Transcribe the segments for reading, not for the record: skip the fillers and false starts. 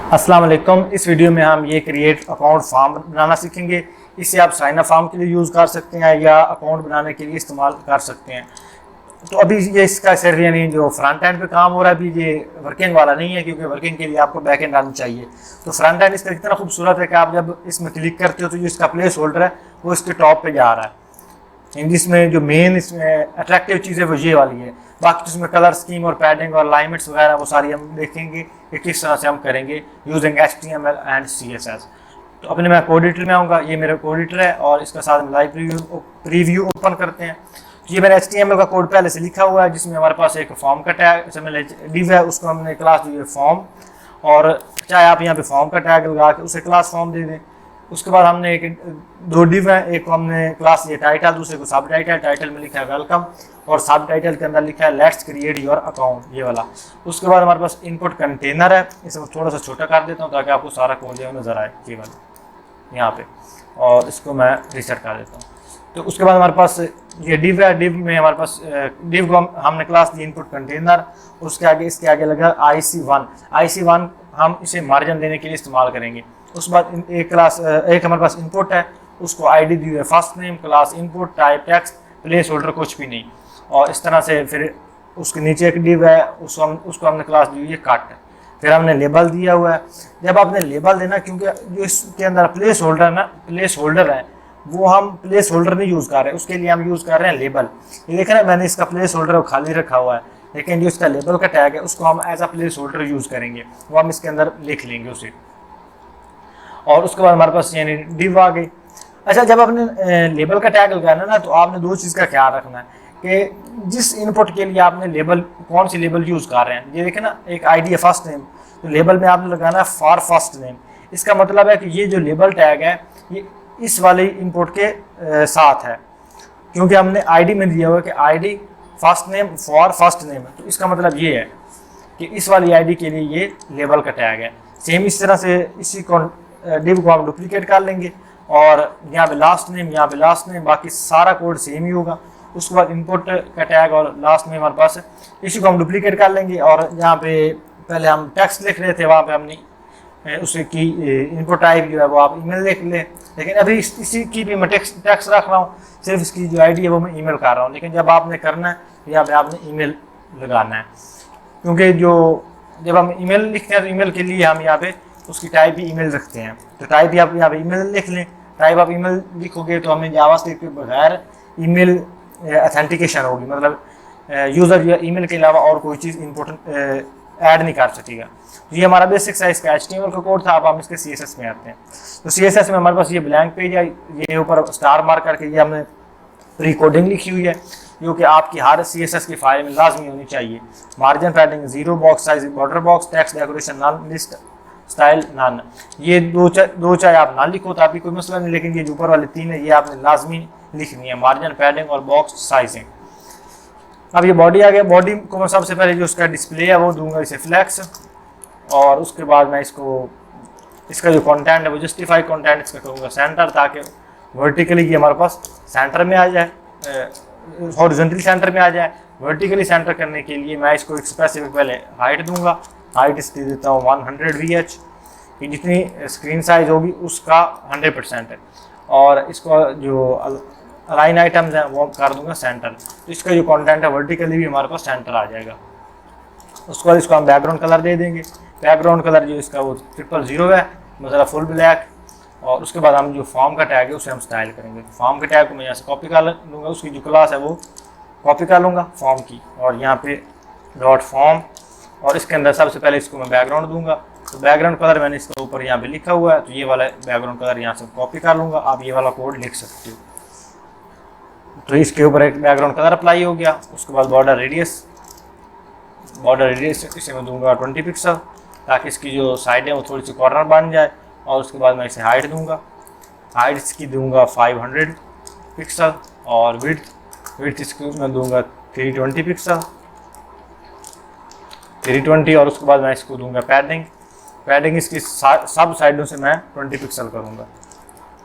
अस्सलाम वालेकुम। इस वीडियो में हम ये क्रिएट अकाउंट फॉर्म बनाना सीखेंगे। इसे आप साइन अप फॉर्म के लिए यूज़ कर सकते हैं या अकाउंट बनाने के लिए इस्तेमाल कर सकते हैं। तो अभी ये इसका सिर्फ यानी जो फ्रंट एंड पे काम हो रहा है अभी ये वर्किंग वाला नहीं है, क्योंकि वर्किंग के लिए आपको बैक एंड आनी चाहिए। तो फ्रंट एंड इसका इतना खूबसूरत है कि आप जब इसमें क्लिक करते हो तो जो इसका प्लेस होल्डर है वो इसके टॉप पे जा रहा है। जिसमें जो मेन इसमें अट्रैक्टिव चीज़ है वो ये वाली है। बाकी इसमें कलर स्कीम और पैडिंग और अलाइनमेंट्स वगैरह वो सारी हम देखेंगे कि किस तरह से हम करेंगे यूजिंग HTML एंड CSS। तो अपने मैं कोड एडिटर में आऊँगा, ये मेरा कोड एडिटर है और इसका साथ में लाइव प्रीव्यू ओपन करते हैं। तो ये मैंने HTML का कोड पहले से लिखा हुआ है, जिसमें हमारे पास एक फॉर्म का टैग डिव है, उसको हमने क्लास दी है फॉर्म। और चाहे आप यहाँ पे फॉर्म का टैग लगा के उसे क्लास फॉर्म दे दें। उसके बाद हमने दो डिव है, एक को हमने क्लास दिया टाइटल, दूसरे को सब टाइटल। टाइटल में लिखा है वेलकम और सब टाइटल के अंदर लिखा है लेट्स क्रिएट योर अकाउंट, ये वाला। उसके बाद हमारे पास इनपुट कंटेनर है, इसे मैं थोड़ा सा छोटा कर देता हूँ ताकि आपको सारा कोड जो नजर आए, ये वाला यहाँ पे। और इसको मैं रीसेट कर देता हूँ। तो उसके बाद हमारे पास ये डिव है, डिव में हमारे पास डिव को हमने क्लास दी इनपुट कंटेनर। उसके आगे इसके आगे लगा IC1 हम इसे मार्जिन देने के लिए इस्तेमाल करेंगे। उसके बाद एक क्लास एक हमारे पास इनपुट है, उसको ID दी है first name, class input, type text, place holder कुछ भी नहीं। और इस तरह से फिर उसके नीचे एक डिव है, उसको हमने क्लास दी हुई है कट। फिर हमने लेबल दिया हुआ है। जब आपने लेबल देना, क्योंकि जो इसके अंदर प्लेस होल्डर है वो हम प्लेस होल्डर नहीं यूज़ कर रहे हैं, उसके लिए हम यूज़ कर रहे हैं लेबल। ये देख रहे हैं मैंने इसका प्लेस होल्डर खाली रखा हुआ है, लेकिन जो इसका लेबल का टैग है उसको हम as a placeholder use करेंगे, वो हम इसके अंदर लिख लेंगे उसे। और उसके बाद हमारे पास यानी डिव आ गई। अच्छा, जब आपने लेबल का टैग लगाना ना तो आपने दो चीज़ का ख्याल रखना है कि जिस इनपुट के लिए आपने लेबल कौन सी लेबल यूज़ कर रहे हैं। ये देखें ना, एक ID है फर्स्ट नेम, तो लेबल में आपने लगाना है फॉर फर्स्ट नेम। इसका मतलब है कि ये जो लेबल टैग है ये इस वाले इनपुट के साथ है, क्योंकि हमने ID में दिया हुआ है कि ID first name for first name है। तो इसका मतलब ये है कि इस वाली ID के लिए ये लेबल का टैग है। सेम इस तरह से इसी डिव को हम डुप्लीकेट कर लेंगे और यहाँ पे लास्ट नेम, बाकी सारा कोड सेम ही होगा। उसके बाद इनपुट का टैग और लास्ट में हमारे पास है, इसी को हम डुप्लीकेट कर लेंगे। और यहाँ पे पहले हम टेक्स्ट लिख रहे थे, वहाँ पे हमने उसे की इनपुट टाइप जो है वो आप ईमेल लिख लें, लेकिन अभी इसी की भी मैं टेक्स्ट रख रहा हूँ, सिर्फ इसकी जो ID है वो मैं ईमेल कर रहा हूँ। लेकिन जब आपने करना है तो यहाँ पे आपने ईमेल लगाना है, क्योंकि जब हम ईमेल लिखते हैं तो ईमेल के लिए हम यहाँ पे उसकी टाइप ही ईमेल रखते हैं। तो टाइप ही आप यहाँ पे ईमेल लिख लें। टाइप आप ईमेल लिखोगे तो हमने जावास्क्रिप्ट के बगैर ईमेल ऑथेंटिकेशन होगी, मतलब यूज़र या ईमेल के अलावा और कोई चीज़ इम्पोर्टेंट ऐड नहीं कर सकेगा। तो ये हमारा बेसिक सा इसका HTML का कोड था। अब हम इसके CSS में आते हैं। तो CSS में हमारे पास ये ब्लैंक पेज है, ये ऊपर स्टार मार्क करके ये हमने प्री कोडिंग लिखी हुई है, जो कि आपकी हर CSS की फाइल में लाजमी होनी चाहिए। Margin padding 0, box size border box, text decoration none, list style none. ये दो चाहे आप ना लिखो तो आपकी कोई मसला नहीं, लेकिन ये जो ऊपर वाले 3 है ये आपने लाजमी लिखनी है, मार्जिन पैडिंग और बॉक्स साइजिंग। अब ये बॉडी आ गया। बॉडी को मैं सबसे पहले जो उसका डिस्प्ले है वो दूंगा इसे फ्लैक्स, और उसके बाद मैं इसका जो कंटेंट है वो जस्टिफाई कंटेंट इसका करूँगा सेंटर, ताकि वर्टिकली ये हमारे पास सेंटर में आ जाए, हॉरिजॉन्टली सेंटर में आ जाए। वर्टिकली सेंटर करने के लिए मैं इसको एक स्पेसिफिक पहले हाइट दूंगा। हाइट इसकी देता हूँ 100 VH, कि जितनी स्क्रीन साइज होगी उसका 100% है। और इसको जो अलाइन आइटम्स हैं वो कर दूंगा सेंटर, तो इसका जो कंटेंट है वर्टिकली भी हमारे पास सेंटर आ जाएगा। उसके बाद इसको हम बैकग्राउंड कलर दे देंगे। बैकग्राउंड कलर जो इसका वो 000 है, मतलब फुल ब्लैक। और उसके बाद हम जो फॉर्म का टैग है उसे हम स्टाइल करेंगे। फॉर्म के टैग को मैं यहाँ से कॉपी कर लूँगा, उसकी जो क्लास है वो कॉपी कर लूँगा फॉर्म की, और यहाँ पे डॉट फॉर्म, और इसके अंदर सबसे पहले इसको मैं बैकग्राउंड दूंगा। तो बैकग्राउंड कलर मैंने इसके ऊपर यहाँ पे लिखा हुआ है, तो ये वाला बैकग्राउंड कलर यहाँ से कॉपी कर लूँगा। आप ये वाला कोड लिख सकते हो। तो इसके ऊपर एक बैकग्राउंड कलर अप्लाई हो गया। उसके बाद बॉर्डर रेडियस इसे मैं दूंगा 20 पिक्सल, ताकि इसकी जो साइड है वो थोड़ी सी कॉर्नर बन जाए। और उसके बाद मैं इसे हाइट दूंगा। हाइट इसकी दूंगा 500 पिक्सल, और विड्थ इसकी मैं दूंगा 320 पिक्सल, 320। और उसके बाद मैं इसको दूंगा पैडिंग इसकी सब साइडों से मैं 20 पिक्सल करूँगा,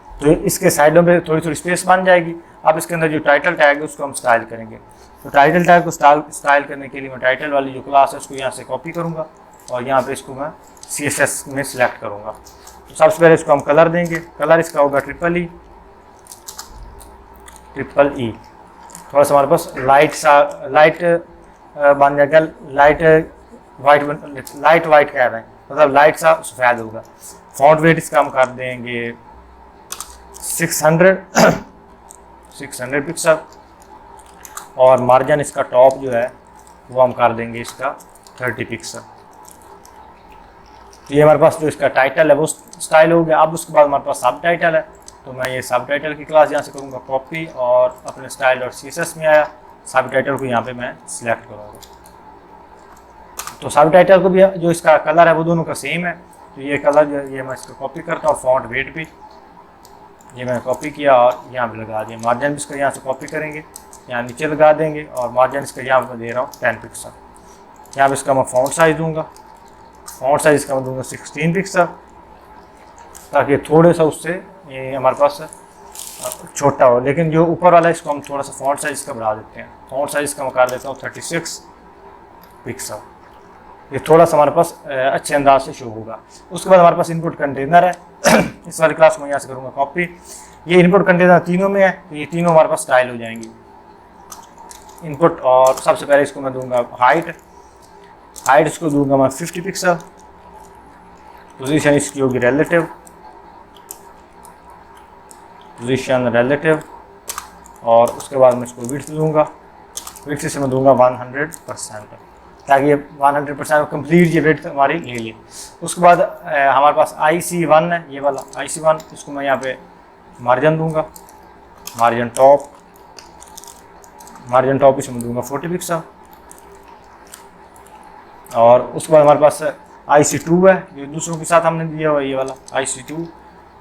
तो इसके साइडों पे थोड़ी स्पेस बन जाएगी। अब इसके अंदर जो टाइटल टैग है उसको हम स्टाइल करेंगे। तो टाइटल टैग को स्टाइल करने के लिए मैं टाइटल वाली जो क्लास है उसको यहाँ से कॉपी करूँगा और यहाँ पे इसको मैं CSS में सिलेक्ट करूँगा। तो सबसे पहले इसको हम कलर देंगे, कलर इसका होगा ट्रिपल ई। थोड़ा सा हमारे पास लाइट बन जाएगा, लाइट वाइट कह रहे हैं, मतलब लाइट सा सफ़ेद होगा। फॉन्ट वेट इसका हम कर देंगे 600 पिक्सल, और मार्जिन इसका टॉप जो है वो हम कर देंगे इसका 30 पिक्सल। तो ये हमारे पास जो इसका टाइटल है वो स्टाइल हो गया। अब उसके बाद हमारे पास सब टाइटल है, तो मैं ये सब टाइटल की क्लास यहाँ से करूँगा कॉपी, और अपने स्टाइल और CSS में आया, सब टाइटल को यहाँ पे मैं सिलेक्ट करूँगा। तो सब टाइटल को भी जो इसका कलर है वो दोनों का सेम है, तो ये कलर जो ये मैं इसको कॉपी करता हूँ। फॉन्ट वेट भी ये मैंने कॉपी किया और यहाँ पे लगा दिया। मार्जिन भी इसका यहाँ से कॉपी करेंगे, यहाँ नीचे लगा देंगे, और मार्जिन इसका यहाँ पर दे रहा हूँ 10 पिक्सल। यहाँ पे इसका मैं फॉन्ट साइज़ दूँगा, फॉन्ट साइज़ इसका मैं दूँगा 16 पिक्सल, ताकि थोड़े सा उससे ये हमारे पास छोटा हो। लेकिन जो ऊपर वाला है इसको हम थोड़ा सा फॉन्ट साइज़ का बढ़ा देते हैं। फॉन्ट साइज़ का मैं कर देता हूँ 36 पिक्सल। ये थोड़ा सा हमारे पास अच्छे अंदाज से शो होगा। उसके बाद हमारे पास इनपुट कंटेनर है इस वाली क्लास में यहाँ से करूँगा कॉपी। ये इनपुट कंटेनर तीनों में है, तो ये तीनों हमारे पास स्टाइल हो जाएंगी इनपुट। और सबसे पहले इसको मैं दूंगा हाइट इसको दूंगा मैं 50 पिक्सल। पोजीशन इसकी होगी रिलेटिव, और उसके बाद मैं इसको विड्थ दूंगा, विड्थ से मैं दूंगा 100%, ताकि ये 100% कंप्लीट ये विड्थ हमारी ले ली। उसके बाद हमारे पास IC1 है, ये वाला IC1, इसको मैं यहाँ पे मार्जिन दूंगा, मार्जिन टॉप इसमें दूंगा 40 पिक्सल। और उसके बाद हमारे पास IC2 है, जो दूसरों के साथ हमने दिया हुआ ये वाला IC2,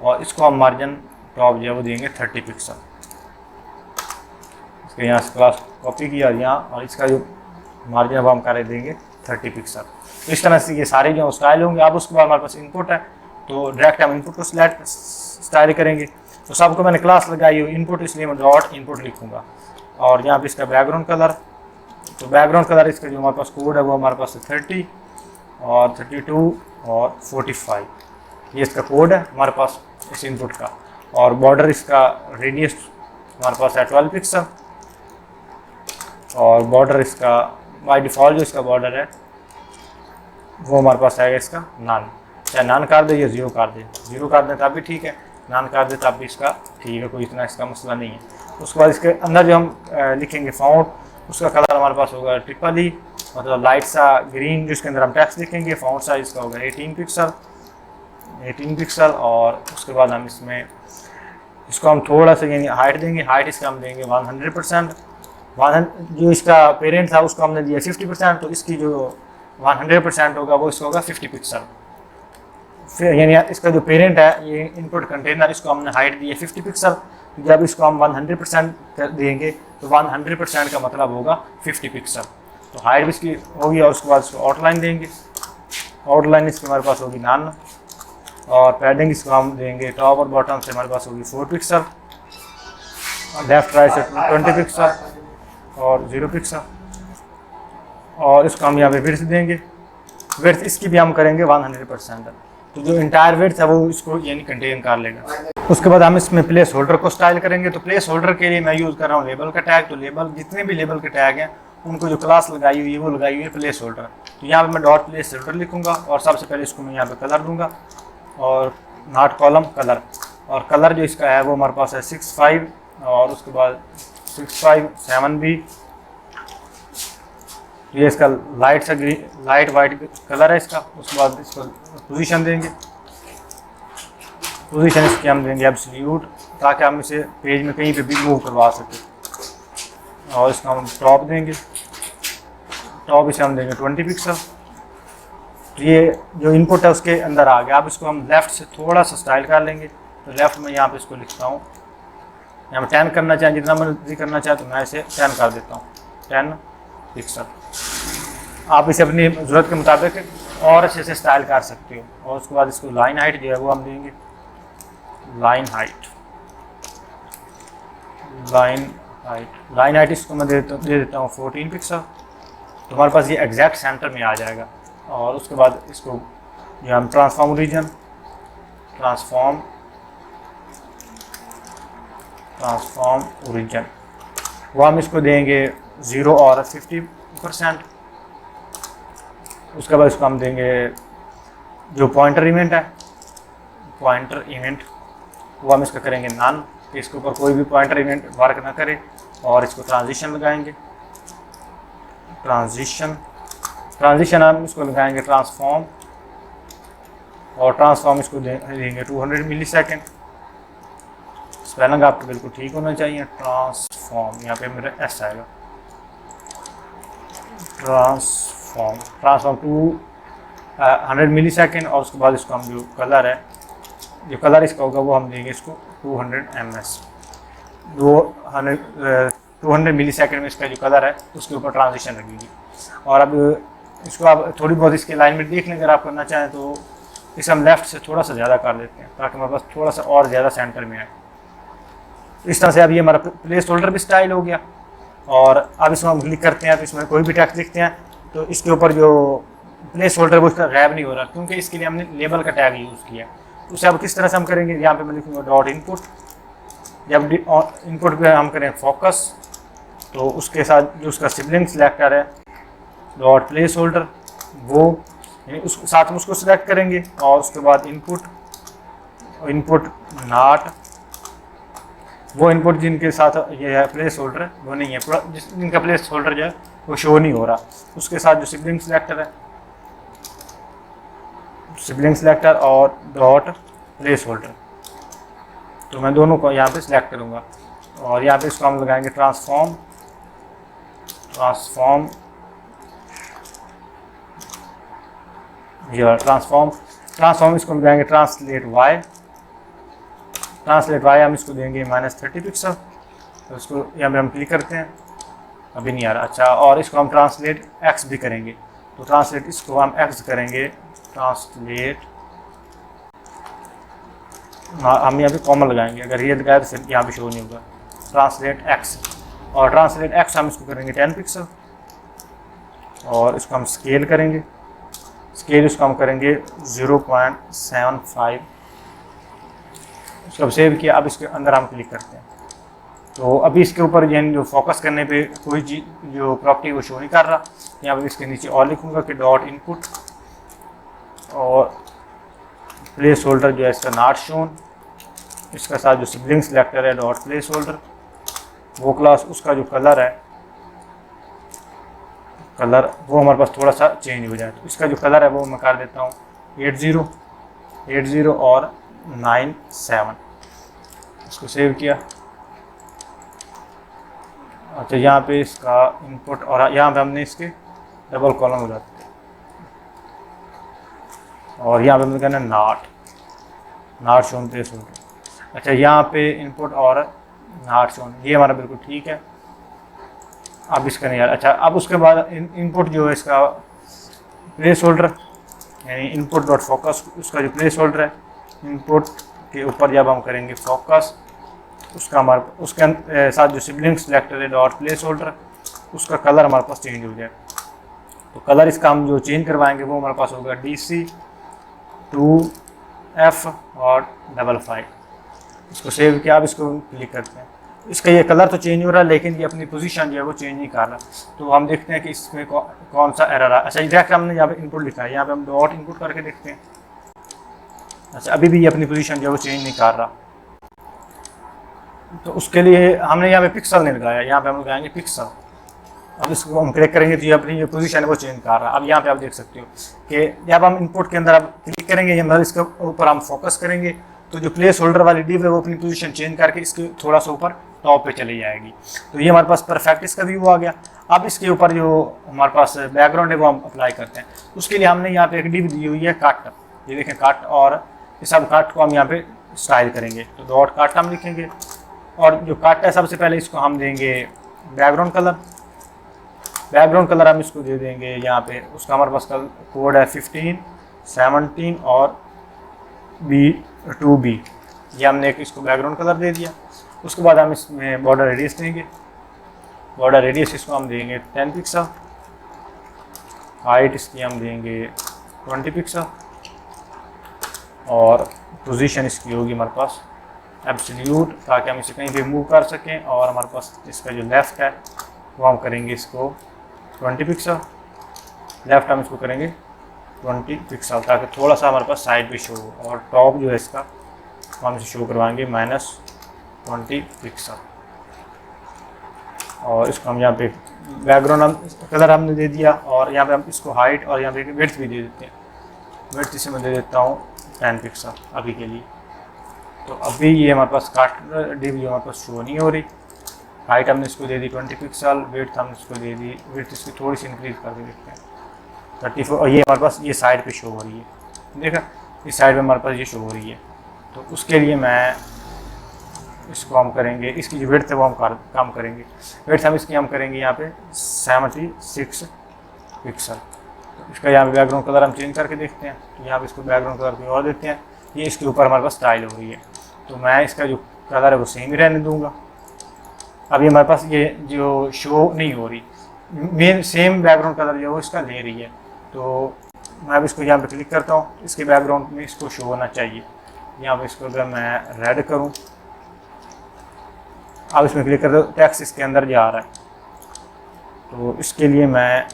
और इसको हम मार्जिन टॉप जो है वो देंगे 30 पिक्सल। इसके यहाँ से क्लास कॉपी किया यहाँ, और इसका जो मार्जिन अब हम कर देंगे 30 पिक्सल। तो इस तरह से ये सारे जो स्टाइल होंगे। अब उसके बाद हमारे पास इनपुट है, तो डायरेक्ट हम इनपुट को स्टाइल करेंगे। तो सबको मैंने क्लास लगाई हुई इनपुट, इसलिए मैं डॉट इनपुट लिखूँगा। और यहाँ पे इसका बैकग्राउंड कलर, तो बैकग्राउंड कलर इसका जो हमारे पास कोड है वो हमारे पास 30 और 32 और 45, ये इसका कोड है हमारे पास इस इनपुट का। और बॉर्डर इसका रेडियस हमारे पास है 12 पिक्सल, और बॉर्डर इसका बाय डिफ़ॉल्ट जो इसका बॉर्डर है वो हमारे पास आएगा इसका नन। चाहे नन कर दे या ज़ीरो कर दे, ज़ीरो कर दें तब भी ठीक है, नन कर दे तब भी इसका ठीक है, कोई इतना इसका मसला नहीं है। उसके बाद इसके अंदर जो हम लिखेंगे फॉन्ट, उसका कलर हमारे पास होगा ट्रिपल ई, मतलब लाइट सा ग्रीन, जिसके अंदर हम टेक्स्ट लिखेंगे। फॉन्ट साइज़ का होगा 18 पिक्सल। और उसके बाद हम इसमें इसको हम थोड़ा सा यानी हाइट देंगे, हाइट इसका हम देंगे 100%। जो इसका पेरेंट था उसको हमने दिया 50%, तो इसकी जो 100% होगा वो इसका होगा 50 पिक्सल। फिर यानी इसका जो पेरेंट है ये इनपुट कंटेनर, इसको हमने हाइट दी है 50 पिक्सल। जब इसको हम 100% कर देंगे तो 100% का मतलब होगा 50 पिक्सल। तो हाइट भी इसकी होगी, और उसके बाद इसको आउटलाइन देंगे, आउटलाइन इसकी हमारे पास होगी नन, और पैडिंग इसको हम देंगे टॉप और बॉटम से हमारे पास होगी 4 पिक्सल, लेफ्ट राइट से 20 पिक्सल और 0 पिक्सल। और इसको हम यहाँ पे विड्थ देंगे, विड्थ इसकी भी हम करेंगे 100%, तो जो इंटायर विड्थ है वो इसको यानी कंटेन कर लेगा। उसके बाद हम इसमें प्लेस होल्डर को स्टाइल करेंगे। तो प्लेस होल्डर के लिए मैं यूज़ कर रहा हूँ लेबल का टैग। तो लेबल जितने भी लेबल के टैग हैं उनको जो क्लास लगाई हुई है वो लगाई हुई है प्लेस होल्डर। तो यहाँ पे मैं डॉट प्लेस होल्डर लिखूँगा, और सबसे पहले इसको मैं यहाँ पे कलर दूँगा, और नॉट कॉलम कलर, और कलर जो इसका है वो हमारे पास है 65, और उसके बाद 657B। ये इसका लाइट वाइट कलर है इसका। उसके बाद इसको पोजीशन देंगे, पोजीशन इसकी हम देंगे एब्सोल्यूट, ताकि हम इसे पेज में कहीं पे भी मूव करवा सकें। और इसका हम टॉप देंगे, टॉप इसे हम देंगे 20 पिक्सल। तो ये जो इनपुट है उसके अंदर आ गया। अब इसको हम लेफ़्ट से थोड़ा सा स्टाइल कर लेंगे। तो लेफ़्ट में यहाँ पे इसको लिखता हूँ, यहाँ पे 10 करना चाहें, जितना मर्जी करना चाहे तो मैं इसे 10 कर देता हूँ, 10 पिक्सल। आप इसे अपनी ज़रूरत के मुताबिक और अच्छे से स्टाइल कर सकते हो। और उसके बाद इसको लाइन हाइट जो है वो हम देंगे, लाइन हाइट इसको मैं दे देता हूँ 14 पिक्सल। तो हमारे पास ये एग्जैक्ट सेंटर में आ जाएगा। और उसके बाद इसको ये हम ट्रांसफॉर्म रीजन, ट्रांसफॉर्म ओरिजिन, वो हम इसको देंगे 0 और 50%। उसके बाद इसको हम देंगे जो पॉइंटर इवेंट है, पॉइंटर इवेंट वो हम इसका करेंगे नन, इसके ऊपर कोई भी पॉइंटर इवेंट वर्क ना करे। और इसको ट्रांजिशन लगाएंगे, ट्रांजिशन हम इसको लगाएंगे ट्रांसफॉर्म, और ट्रांसफॉर्म इसको देंगे 200 मिली सेकेंड। स्पेलिंग आपको बिल्कुल ठीक होना चाहिए। ट्रांसफॉर्म, यहाँ पे मेरा एस आएगा, ट्रांसफॉर्म 200 मिली सेकेंड। और उसके बाद इसको हम जो कलर है, जो कलर इसका होगा वो हम देंगे इसको 200 ms। 200 मिली सेकेंड में इसका जो कलर है उसके ऊपर ट्रांजिशन लगेगी। और अब इसको आप थोड़ी बहुत इसकी अलाइनमेंट देख लें, अगर आप करना चाहें तो इसे हम लेफ़्ट से थोड़ा सा ज़्यादा कर देते हैं ताकि हमारे पास थोड़ा सा और ज़्यादा सेंटर में आए। इस तरह से अब ये हमारा प्लेस होल्डर भी स्टाइल हो गया। और अब इसमें हम क्लिक करते हैं तो इसमें कोई भी टेक्स्ट लिखते हैं तो इसके ऊपर जो प्लेस होल्डर वो इसका गायब नहीं हो रहा, क्योंकि इसके लिए हमने लेबल का टैग यूज़ किया। तो उसे अब किस तरह से हम करेंगे, यहाँ पे मैं लिखूँगा डॉट इनपुट। जब इनपुट पे हम करें फोकस तो उसके साथ जो उसका सिबलिंग सिलेक्टर है डॉट प्लेस होल्डर, वो यानी उस साथ में उसको सिलेक्ट करेंगे। और उसके बाद इनपुट नॉट, वो इनपुट जिनके साथ ये है प्लेस होल्डर वो नहीं है, जिनका प्लेस होल्डर जो है वो शो नहीं हो रहा, उसके साथ जो सिबलिंग सिलेक्टर है, सिबलिंग सिलेक्टर और डॉट प्लेस होल्डर, तो मैं दोनों को यहाँ पे सिलेक्ट करूँगा। और यहाँ पे इसको हम लगाएंगे ट्रांसफॉर्म इसको लगाएंगे ट्रांसलेट वाई हम इसको देंगे -30 पिक्सल। तो इसको यहाँ पे हम क्लिक करते हैं, अभी नहीं आ रहा। अच्छा, और इसको हम ट्रांसलेट एक्स भी करेंगे, तो ट्रांसलेट इसको हम एक्स करेंगे, ट्रांसलेट हम यहाँ पे कॉमा लगाएंगे, अगर ये लगाए तो फिर यहाँ पे शो नहीं होगा। ट्रांसलेट एक्स, और ट्रांसलेट एक्स हम इसको करेंगे 10 पिक्सल। और इसको हम स्केल करेंगे, इसको हम करेंगे 0.75। उसको अब सेव किया। अब इसके अंदर हम क्लिक करते हैं तो अभी इसके ऊपर यानी जो फोकस करने पे कोई चीज़ जो प्रॉपर्टी वो शो नहीं कर रहा। यहाँ पर इसके नीचे और लिखूँगा कि डॉट इनपुट, और प्लेस होल्डर जो है इसका नॉट शोन, इसका साथ जो सिबलिंग सिलेक्टर है डॉट प्लेस होल्डर, वो क्लास उसका जो कलर है वो हमारे पास थोड़ा सा चेंज हो जाए। तो इसका जो कलर है वो मैं कर देता हूँ 80 और 97। इसको सेव किया। अच्छा, यहाँ पे इसका इनपुट, और यहाँ पे हमने इसके डबल कॉलम लगाते हैं, और यहाँ पे हमने कहना नॉट शोन प्लेस होल्डर। अच्छा, यहाँ पे इनपुट और नॉट शोन, ये हमारा बिल्कुल ठीक है। अब इसका नहीं यार। अच्छा, अब उसके बाद इनपुट जो है इसका प्लेस होल्डर यानी इनपुट डॉट फोकस, उसका जो प्लेस होल्डर है इनपुट के ऊपर जब हम करेंगे फोकस, उसका हमारे उसके साथ जो सिबलिंग सिलेक्टर है डॉट प्लेस होल्डर, उसका कलर हमारे पास चेंज हो जाए। तो कलर इसका हम जो चेंज करवाएंगे वो हमारे पास होगा DC2F और 55। इसको सेव किया। अब इसको क्लिक करते हैं, इसका ये कलर तो चेंज हो रहा है लेकिन ये अपनी पोजीशन जो है वो चेंज नहीं कर रहा। तो हम देखते हैं कि इसमें कौन सा एरर है। अच्छा, डायरेक्ट हमने यहाँ पे इनपुट लिखा है, यहाँ पे हम डॉट इनपुट करके देखते हैं। अच्छा, अभी भी ये अपनी पोजीशन जो है वो चेंज नहीं कर रहा। तो उसके लिए हमने यहाँ पे पिक्सल नहीं लगाया, यहाँ पे हम लगाएंगे पिक्सल। अब इसको हम क्लिक करेंगे तो ये अपनी जो पोजीशन है वो चेंज कर रहा है। अब यहाँ पे आप देख सकते हो कि जब हम इनपुट के अंदर अब क्लिक करेंगे, मतलब इसके ऊपर हम फोकस करेंगे तो जो प्लेस होल्डर वाली डिव है वो अपनी पोजीशन चेंज करके इसके थोड़ा सा ऊपर टॉप पे चली जाएगी। तो ये हमारे पास परफेक्ट इसका व्यू आ गया। अब इसके ऊपर जो हमारे पास बैकग्राउंड है वो हम अप्लाई करते हैं। उसके लिए हमने यहाँ पे एक डिव दी हुई है कट, ये देखें कट, और इस सब कट को हम यहाँ पे स्टाइल करेंगे। तो डॉट कट हम लिखेंगे, और जो कट है सबसे पहले इसको हम देंगे बैकग्राउंड कलर हम इसको दे देंगे यहाँ पे। उसका हमारे पास कोड है 15, 17 और B2B, ये हमने एक इसको बैकग्राउंड कलर दे दिया। उसके बाद हम इसमें बॉर्डर रेडियस देंगे, बॉर्डर रेडियस इसको हम देंगे 10 पिक्सल, हाइट इसकी हम देंगे 20 पिक्सल, और पोजीशन इसकी होगी हमारे पास एब्सोल्यूट, ताकि हम इसे कहीं भी मूव कर सकें। और हमारे पास इसका जो लेफ़्ट है वो हम करेंगे इसको 20 पिक्सल, लेफ़्ट हम इसको करेंगे 20 पिक्सल, ताकि थोड़ा सा हमारे पास साइड भी शो हो। और टॉप जो है इसका हम इसे शो करवाएंगे -20 पिक्सल। और इसको हम यहाँ पे बैकग्राउंड हम कलर हमने दे दिया, और यहाँ पे हम इसको हाइट और यहाँ पे विड्थ भी दे देते हैं। विड्थ इसे मैं दे देता हूँ 10 पिक्सल अभी के लिए। तो अभी ये हमारे पास काट डिव हमारे पास शो नहीं हो रही। हाइट हमने इसको दे दी 20 पिक्सल, विड्थ हमने इसको दे दी, विड्थ इसकी थोड़ी सी इंक्रीज करके देखते हैं 34। और ये हमारे पास ये साइड पे शो हो रही है, देखा इस साइड पे हमारे पास ये शो हो रही है। तो उसके लिए मैं इसको हम करेंगे, इसकी जो विड्थ है वो हम कम करेंगे। विड्थ हम इसकी हम करेंगे यहाँ पे 76 पिक्सल। तो इसका यहाँ पे बैकग्राउंड कलर हम चेंज करके देखते हैं। तो यहाँ पे इसको बैकग्राउंड कलर कोई और देते हैं। ये इसके ऊपर हमारे पास स्टाइल हो रही है, तो मैं इसका जो कलर है वो सेम ही रहने दूंगा। अभी हमारे पास ये जो शो नहीं हो रही, मेन सेम बैकग्राउंड कलर जो है वो इसका ले रही है। तो मैं अब इसको यहाँ पे क्लिक करता हूँ, इसके बैकग्राउंड में इसको शो होना चाहिए। यहाँ पे इसको अगर मैं रेड करूँ, अब इसमें क्लिक करते हो टेक्स्ट इसके अंदर जा रहा है। तो इसके लिए मैं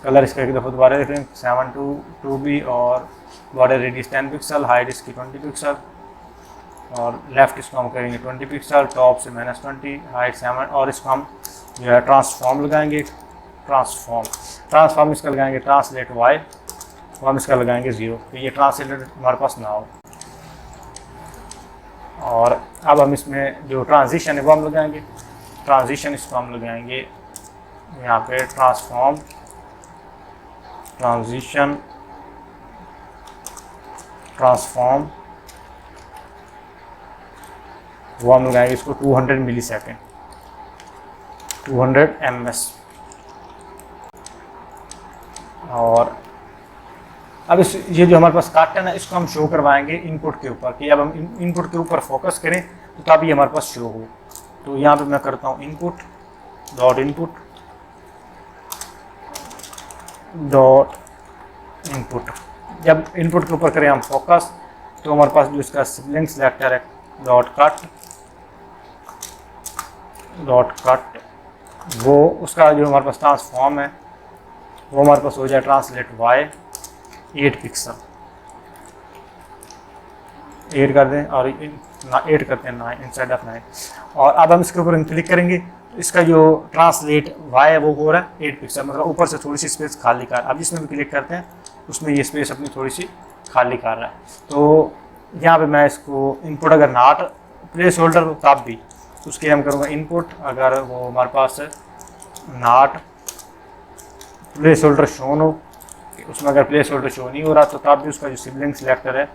कलर इसका एक दफ़ा दोबारा देख लें, 722B, और बॉर्डर रेडियस 10 पिक्सल, हाइट इसकी 20 पिक्सल, और लेफ़्ट इसको हम करेंगे 20 पिक्सल, टॉप से -20, हाइट 7, और इसको हम जो है ट्रांसफॉर्म लगाएंगे। ट्रांसफॉर्म इसका लगाएंगे ट्रांसलेट वाई, और हम इसका लगाएंगे 0, तो ये ट्रांसलेट हमारे पास ना हो। और अब हम इसमें जो ट्रांजिशन है वो हम लगाएंगे। ट्रांजिशन इसको हम लगाएंगे यहाँ पे ट्रांसफॉर्म ट्रांजिशन ट्रांसफॉर्म, वो हम लगाएंगे इसको 200 मिली सेकेंड, 200 ms। और अब ये जो हमारे पास कट है ना, इसको हम शो करवाएंगे इनपुट के ऊपर, कि अब हम इनपुट के ऊपर फोकस करें तो तब ये हमारे पास शो हो। तो यहाँ पे मैं करता हूँ इनपुट डॉट इनपुट। जब इनपुट के ऊपर करें हम फोकस, तो हमारे पास जो इसका सिबलिंग सेलेक्टर है डॉट कट, वो उसका जो हमारे पास ट्रांसफॉर्म है वो हमारे पास हो जाए ट्रांसलेट वाई 8 पिक्सल, 8 कर दें, और 8 करते हैं 9 इंस्टेड ऑफ 9। और अब हम इसके ऊपर क्लिक करेंगे, तो इसका जो ट्रांसलेट वाई है वो हो रहा है 8 पिक्सल, मतलब ऊपर से थोड़ी सी स्पेस खाली कर। अब जिसमें भी क्लिक करते हैं उसमें ये स्पेस अपनी थोड़ी सी खाली कर रहा है। तो यहाँ पे मैं इसको इनपुट अगर नॉट प्लेस होल्डर हो तब भी, उसके हम करूँगा इनपुट, अगर वो हमारे पास नॉट प्लेस होल्डर शोन हो, उसमें अगर प्लेस होल्डर शो नहीं हो रहा तो तब भी उसका जो सिबलिंग सेलेक्टर है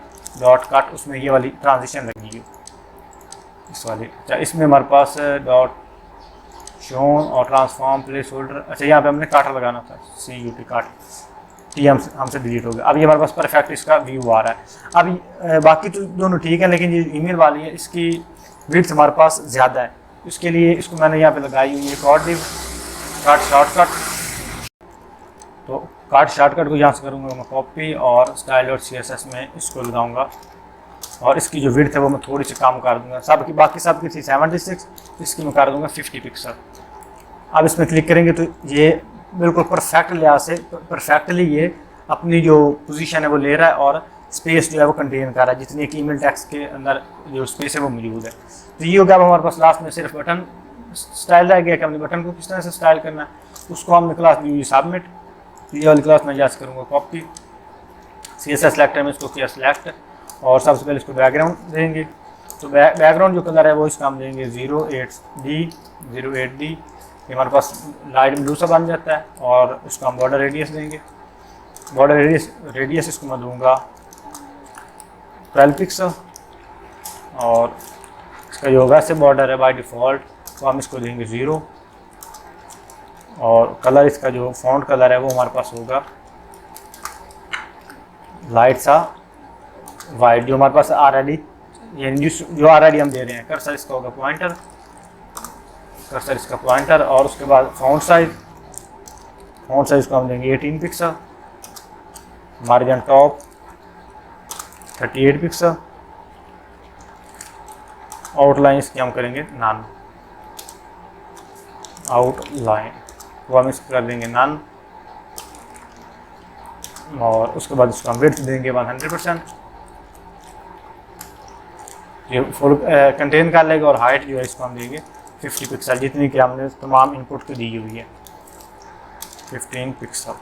डॉट कट, उसमें ये वाली ट्रांजिशन लगी है इस वाली। अच्छा, इसमें हमारे पास डॉट शोन और ट्रांसफॉर्म प्लेस होल्डर, अच्छा यहाँ पे हमने काटर लगाना था, CUT काट, टी हमसे डिलीट हो गया। अब ये हमारे पास परफेक्ट इसका व्यू आ रहा है। अब बाकी तो दोनों ठीक है, लेकिन ये ईमेल वाली है इसकी विड्थ हमारे पास ज़्यादा है। इसके लिए इसको मैंने यहाँ पे लगाई हुई है कॉर्ड डिव काट शॉर्टकट। तो कार्ड शॉर्टकट को यहाँ से करूँगा मैं कॉपी, और स्टाइल और CSS में इसको लगाऊंगा, और इसकी जो विड्थ है वो मैं थोड़ी सी कम कर दूँगा। सबकी बाकी सबकी थी 76, इसकी मैं कर दूँगा 50 पिक्सल। अब इसमें क्लिक करेंगे तो ये बिल्कुल परफेक्ट लिहाज से परफेक्टली ये अपनी जो पोजीशन है वो ले रहा है, और स्पेस जो है वो कंटेन कर रहा है, जितनी एक ईमेल टेक्स्ट के अंदर जो स्पेस है वो मौजूद है। तो ये हो गया। अब हमारे पास लास्ट में सिर्फ बटन स्टाइल रह गया कि हमने बटन को किस तरह से स्टाइल करना है। उसको हमने क्लास दी हुई सबमिट, ये वाली क्लास में जैस करूँगा कॉपी, CSS सेलेक्टर में इसको किया सिलेक्ट, और सबसे पहले इसको बैकग्राउंड देंगे। तो बैकग्राउंड जो कलर है वो इसका हम देंगे 08D। ये हमारे पास लाइट ब्लू सा बन जाता है, और इसको हम बॉर्डर रेडियस देंगे। बॉर्डर रेडियस इसको मैं दूंगा 12 पिक्सल, और इसका जो वैसे बॉर्डर है बाय डिफ़ॉल्ट वो हम इसको देंगे 0, और कलर इसका जो फॉन्ट कलर है वो हमारे पास होगा लाइट सा वाइट, जो हमारे पास ऑलरेडी यानी जो ऑलरेडी हम दे रहे हैं। कर्सर इसका होगा पॉइंटर, कर्सर इसका पॉइंटर, और उसके बाद फॉन्ट साइज को हम देंगे 18 pixel, margin top 38 pixel. Outline इसकी हम करेंगे नन, आउटलाइन वो हम इसको कर देंगे नन, और उसके बाद इसको हम विड्थ देंगे 100%। ये फुल कंटेन कर लेगा। और हाइट जो है इसको हम देंगे 50 पिक्सल, जितनी कि हमने तमाम इनपुट को दी हुई है 15 पिक्सल।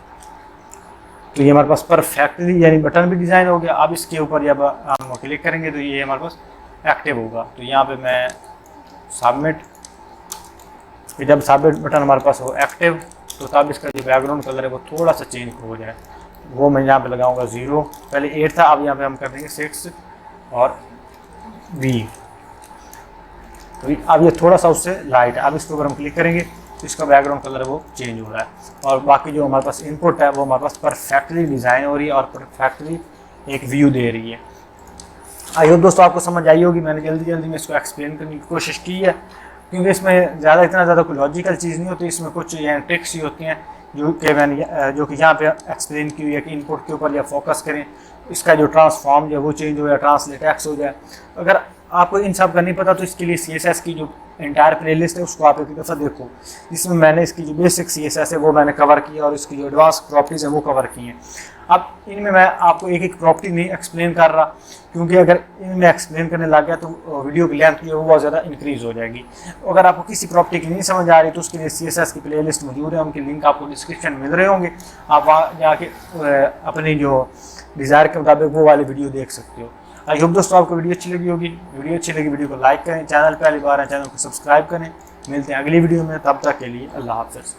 तो ये हमारे पास परफेक्टली यानी बटन भी डिज़ाइन हो गया। अब इसके ऊपर जब हम क्लिक करेंगे तो ये हमारे पास एक्टिव होगा। तो यहाँ पे मैं सबमिट, जब सबमिट बटन हमारे पास हो एक्टिव, तो तब इसका जो बैकग्राउंड कलर है वो थोड़ा सा चेंज हो जाए। वो मैं यहाँ पे लगाऊंगा 0, पहले 8 था, अब यहाँ पे हम कर देंगे 6 और V। तो अब ये थोड़ा सा उससे लाइट है। अब इसके ऊपर हम क्लिक करेंगे तो इसका बैकग्राउंड कलर वो चेंज हो रहा है। और बाकी जो हमारे पास इनपुट है वो हमारे पास परफेक्टली डिज़ाइन हो रही है और परफेक्टली एक व्यू दे रही है। आई होप दोस्तों आपको समझ आई होगी। मैंने जल्दी जल्दी में इसको एक्सप्लेन करने की कोशिश की है, क्योंकि इसमें इतना ज़्यादा कोई लॉजिकल चीज़ नहीं होती। इसमें कुछ ट्रिक्स ही होती हैं जो कि यहाँ पे एक्सप्लेन की हुई है कि इनपुट के ऊपर या फोकस करें, इसका जो ट्रांसफॉर्म जो है वो चेंज हो जाए, ट्रांसलेट एक्स हो जाए। अगर आपको इन सब का नहीं पता तो इसके लिए CSS की जो एंटायर प्लेलिस्ट है उसको आप एक दफ़ा देखो, जिसमें मैंने इसकी जो बेसिक CSS है वो मैंने कवर किया और इसकी जो एडवांस प्रॉपर्टीज़ है वो कवर की हैं। अब इनमें मैं आपको एक एक प्रॉपर्टी नहीं एक्सप्लेन कर रहा, क्योंकि अगर इनमें एक्सप्लेन करने लग गया तो वीडियो की लेंथ जो है वो बहुत ज़्यादा इंक्रीज़ हो जाएगी। अगर आपको किसी प्रॉपर्टी की नहीं समझ आ रही तो उसके लिए CSS की प्लेलिस्ट मौजूद है, उनके लिंक आपको डिस्क्रिप्शन में मिल रहे होंगे। आप वहाँ जाके अपनी जो डिज़ायर के मुताबिक वो वाली वीडियो देख सकते हो। आई होप दोस्तों आपको वीडियो अच्छी लगी होगी। वीडियो अच्छी लगी वीडियो को लाइक करें, चैनल पहली बार है चैनल को सब्सक्राइब करें। मिलते हैं अगली वीडियो में, तब तक के लिए अल्लाह हाफ़िज़।